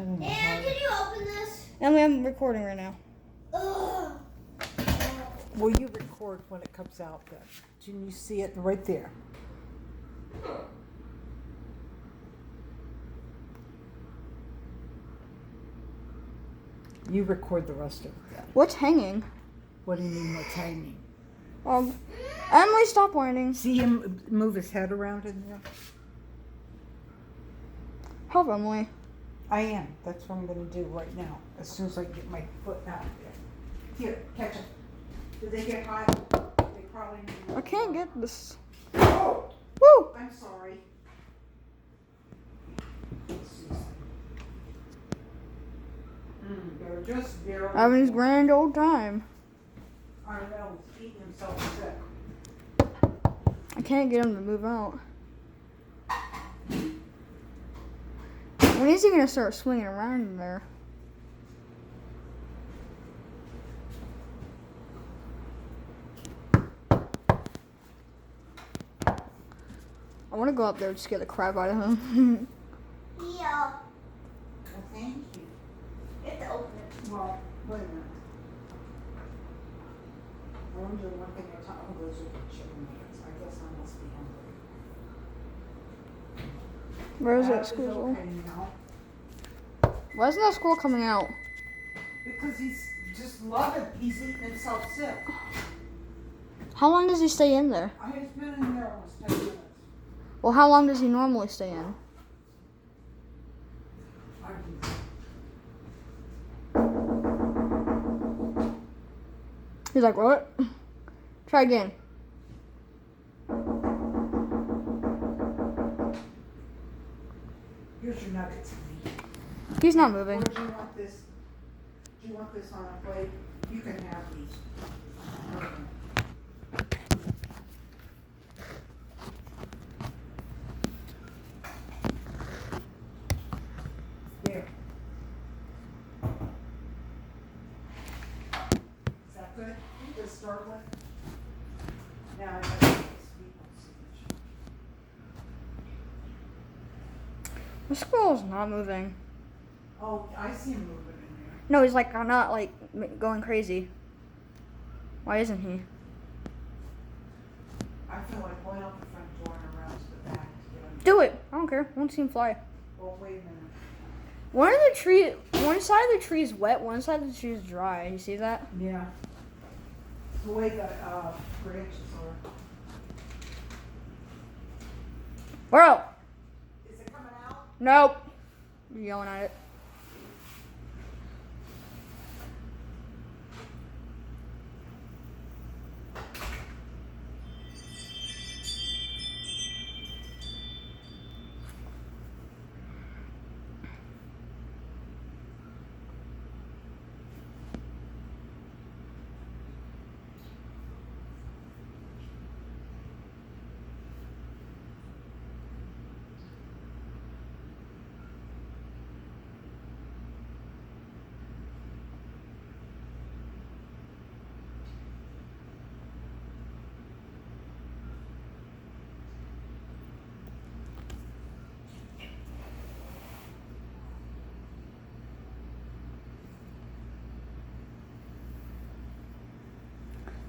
having a And hard... can you open this? And I'm recording right now. Ugh. Well, you record when it comes out then. Can you see it right there? You record the rest of it then. What's hanging? What do you mean what's hanging? Emily, stop whining. See him move his head around in there? Help Emily. I am. That's what I'm going to do right now. As soon as I get my foot out there. Here, catch him. Did they get high? They probably need... I can't get this. Oh! Woo! I'm sorry. They're just barely... Having his grand old time. I know, he's eating himself sick. I can't get him to move out. When is he gonna start swinging around in there? I want to go up there and just get the crap out of him. Yeah. Well, thank you. You have to open it. Well, wait a minute. I want to do one thing at a time. Oh, those are the chicken nuggets. I guess I must be hungry. Where is That that squirrel? okay now. Why isn't that squirrel coming out? Because he's just loving. He's eating himself sick. How long does he stay in there? He's been in there almost 10 minutes. Well, how long does he normally stay in? He's like, what? Try again. Here's your nuggets, honey. He's not moving. Or do you want this? Do you want this on a plate? You can have these. There. Is that good? To start with? Now I have this sweet one. The squirrel's not moving. Oh, I see him moving in there. No, he's like not like going crazy. Why isn't he? I feel like going out the front door and around to the back to get him. Do it. I don't care. I want to see him fly. Well, wait a minute. One side of the tree is wet, one side of the tree is dry. You see that? Yeah. The way the branches are. Bro! Is it coming out? Nope. You're yelling at it.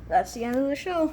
That's the end of the show.